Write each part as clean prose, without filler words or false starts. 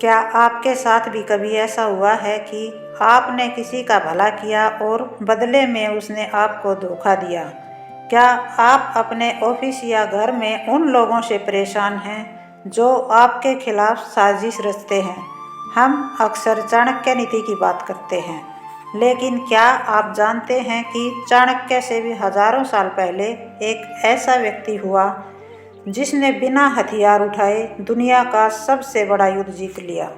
क्या आपके साथ भी कभी ऐसा हुआ है कि आपने किसी का भला किया और बदले में उसने आपको धोखा दिया? क्या आप अपने ऑफिस या घर में उन लोगों से परेशान हैं जो आपके खिलाफ साजिश रचते हैं? हम अक्सर चाणक्य नीति की बात करते हैं, लेकिन क्या आप जानते हैं कि चाणक्य से भी हजारों साल पहले एक ऐसा व्यक्ति हुआ जिसने बिना हथियार उठाए दुनिया का सबसे बड़ा युद्ध जीत लिया?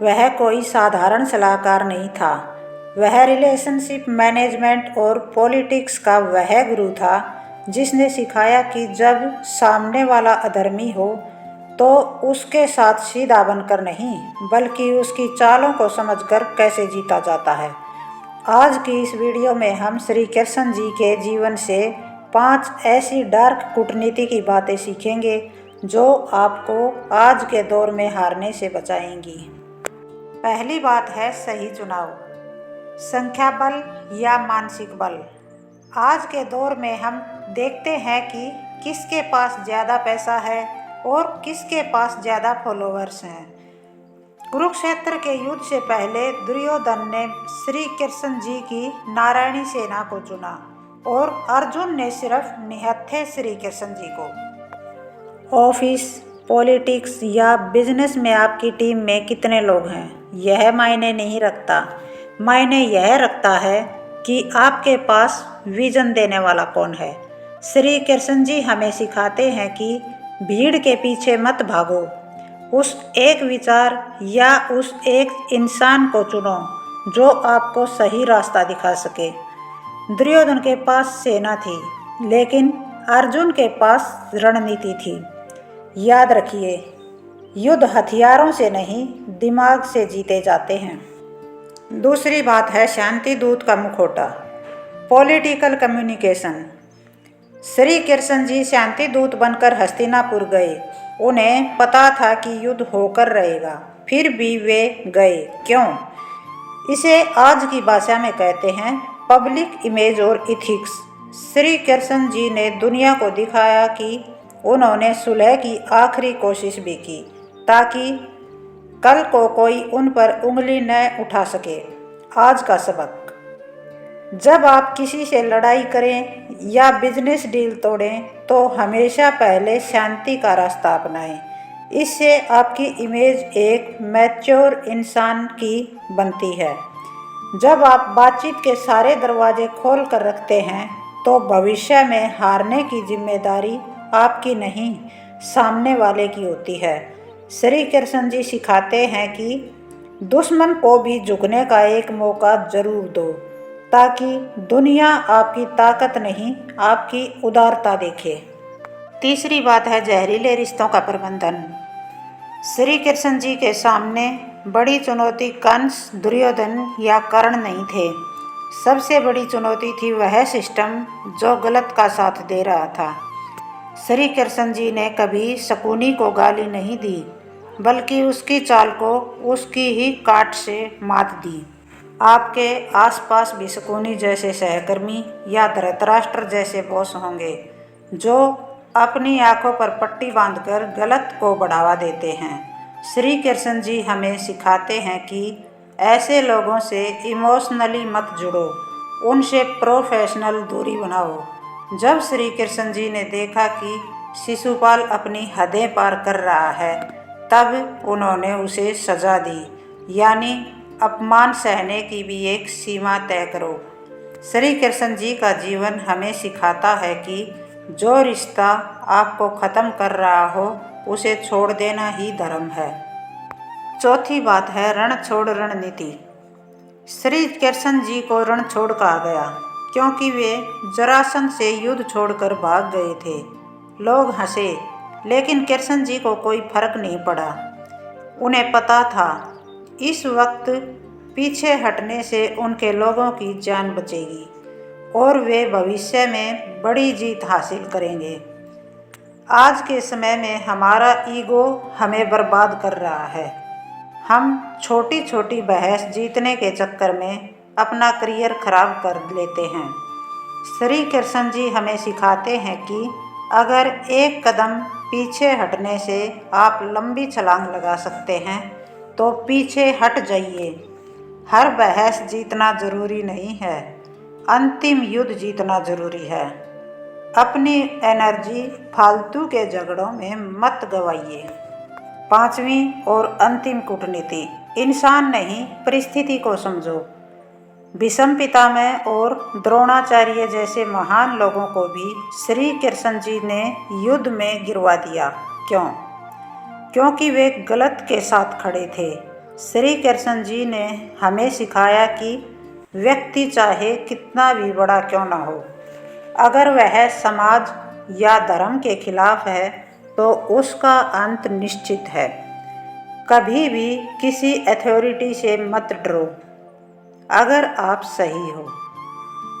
वह कोई साधारण सलाहकार नहीं था। वह रिलेशनशिप मैनेजमेंट और पॉलिटिक्स का वह गुरु था जिसने सिखाया कि जब सामने वाला अधर्मी हो तो उसके साथ सीधा बनकर नहीं, बल्कि उसकी चालों को समझकर कैसे जीता जाता है। आज की इस वीडियो में हम श्री कृष्ण जी के जीवन से 5 ऐसी डार्क कूटनीति की बातें सीखेंगे जो आपको आज के दौर में हारने से बचाएंगी। पहली बात है सही चुनाव। संख्या बल या मानसिक बल। आज के दौर में हम देखते हैं कि किसके पास ज़्यादा पैसा है और किसके पास ज़्यादा फॉलोअर्स हैं। कुरुक्षेत्र के युद्ध से पहले दुर्योधन ने श्री कृष्ण जी की नारायणी सेना को चुना और अर्जुन ने सिर्फ निहत्थे श्री कृष्ण जी को। ऑफिस, पॉलिटिक्स या बिजनेस में आपकी टीम में कितने लोग हैं यह मायने नहीं रखता। मायने यह रखता है कि आपके पास विजन देने वाला कौन है। श्री कृष्ण जी हमें सिखाते हैं कि भीड़ के पीछे मत भागो, उस एक विचार या उस एक इंसान को चुनो जो आपको सही रास्ता दिखा सके। दुर्योधन के पास सेना थी, लेकिन अर्जुन के पास रणनीति थी। याद रखिए, युद्ध हथियारों से नहीं, दिमाग से जीते जाते हैं। दूसरी बात है शांति दूत का मुखौटा, पॉलिटिकल कम्युनिकेशन। श्री कृष्ण जी शांति दूत बनकर हस्तिनापुर गए। उन्हें पता था कि युद्ध होकर रहेगा, फिर भी वे गए। क्यों? इसे आज की भाषा में कहते हैं पब्लिक इमेज और इथिक्स। श्री कृष्ण जी ने दुनिया को दिखाया कि उन्होंने सुलह की आखिरी कोशिश भी की, ताकि कल को कोई उन पर उंगली न उठा सके। आज का सबक: जब आप किसी से लड़ाई करें या बिजनेस डील तोड़ें तो हमेशा पहले शांति का रास्ता अपनाएं। इससे आपकी इमेज एक मैच्योर इंसान की बनती है। जब आप बातचीत के सारे दरवाजे खोल कर रखते हैं तो भविष्य में हारने की जिम्मेदारी आपकी नहीं, सामने वाले की होती है। श्री कृष्ण जी सिखाते हैं कि दुश्मन को भी झुकने का एक मौका जरूर दो, ताकि दुनिया आपकी ताकत नहीं, आपकी उदारता देखे। तीसरी बात है जहरीले रिश्तों का प्रबंधन। श्री कृष्ण जी के सामने बड़ी चुनौती कंस, दुर्योधन या कर्ण नहीं थे। सबसे बड़ी चुनौती थी वह सिस्टम जो गलत का साथ दे रहा था। श्री कृष्ण जी ने कभी शकुनी को गाली नहीं दी, बल्कि उसकी चाल को उसकी ही काट से मात दी। आपके आसपास भी शकुनी जैसे सहकर्मी या धृतराष्ट्र जैसे बॉस होंगे जो अपनी आंखों पर पट्टी बांधकर गलत को बढ़ावा देते हैं। श्री कृष्ण जी हमें सिखाते हैं कि ऐसे लोगों से इमोशनली मत जुड़ो, उनसे प्रोफेशनल दूरी बनाओ। जब श्री कृष्ण जी ने देखा कि शिशुपाल अपनी हदें पार कर रहा है, तब उन्होंने उसे सजा दी, यानी अपमान सहने की भी एक सीमा तय करो। श्री कृष्ण जी का जीवन हमें सिखाता है कि जो रिश्ता आपको ख़त्म कर रहा हो उसे छोड़ देना ही धर्म है। चौथी बात है रण छोड़ रणनीति। श्री कृष्ण जी को रण छोड़ कहा गया क्योंकि वे जरासंध से युद्ध छोड़कर भाग गए थे। लोग हंसे, लेकिन कृष्ण जी को कोई फर्क नहीं पड़ा। उन्हें पता था इस वक्त पीछे हटने से उनके लोगों की जान बचेगी और वे भविष्य में बड़ी जीत हासिल करेंगे। आज के समय में हमारा ईगो हमें बर्बाद कर रहा है। हम छोटी छोटी बहस जीतने के चक्कर में अपना करियर खराब कर लेते हैं। श्री कृष्ण जी हमें सिखाते हैं कि अगर एक कदम पीछे हटने से आप लंबी छलांग लगा सकते हैं, तो पीछे हट जाइए। हर बहस जीतना जरूरी नहीं है, अंतिम युद्ध जीतना जरूरी है। अपनी एनर्जी फालतू के झगड़ों में मत गवाइए। 5वीं और अंतिम कूटनीति, इंसान नहीं परिस्थिति को समझो। भीष्म पितामह और द्रोणाचार्य जैसे महान लोगों को भी श्री कृष्ण जी ने युद्ध में गिरवा दिया। क्यों? क्योंकि वे गलत के साथ खड़े थे। श्री कृष्ण जी ने हमें सिखाया कि व्यक्ति चाहे कितना भी बड़ा क्यों ना हो, अगर वह समाज या धर्म के खिलाफ है तो उसका अंत निश्चित है। कभी भी किसी अथॉरिटी से मत डरो अगर आप सही हो।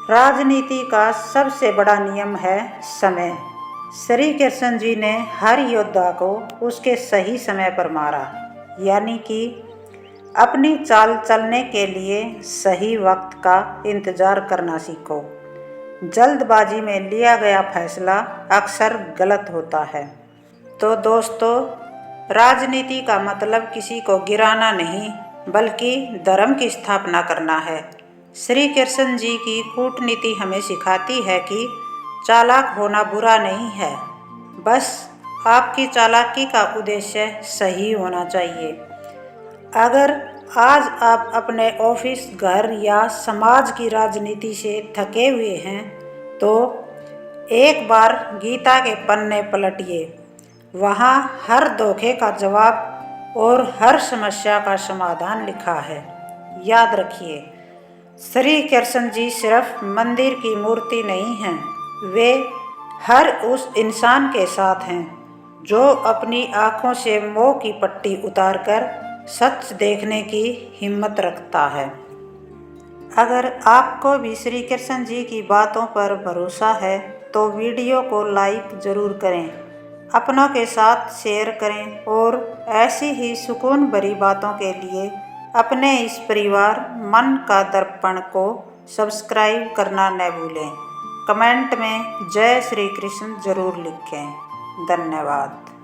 राजनीति का सबसे बड़ा नियम है समय। श्री कृष्ण जी ने हर योद्धा को उसके सही समय पर मारा, यानी कि अपनी चाल चलने के लिए सही वक्त का इंतजार करना सीखो। जल्दबाजी में लिया गया फैसला अक्सर गलत होता है। तो दोस्तों, राजनीति का मतलब किसी को गिराना नहीं बल्कि धर्म की स्थापना करना है। श्री कृष्ण जी की कूटनीति हमें सिखाती है कि चालाक होना बुरा नहीं है, बस आपकी चालाकी का उद्देश्य सही होना चाहिए। अगर आज आप अपने ऑफिस, घर या समाज की राजनीति से थके हुए हैं तो एक बार गीता के पन्ने पलटिए। वहाँ हर धोखे का जवाब और हर समस्या का समाधान लिखा है। याद रखिए, श्री कृष्ण जी सिर्फ मंदिर की मूर्ति नहीं हैं, वे हर उस इंसान के साथ हैं जो अपनी आँखों से मोह की पट्टी उतारकर सच देखने की हिम्मत रखता है। अगर आपको भी श्री कृष्ण जी की बातों पर भरोसा है तो वीडियो को लाइक ज़रूर करें, अपनों के साथ शेयर करें और ऐसी ही सुकून भरी बातों के लिए अपने इस परिवार मन का दर्पण को सब्सक्राइब करना न भूलें। कमेंट में जय श्री कृष्ण ज़रूर लिखें। धन्यवाद।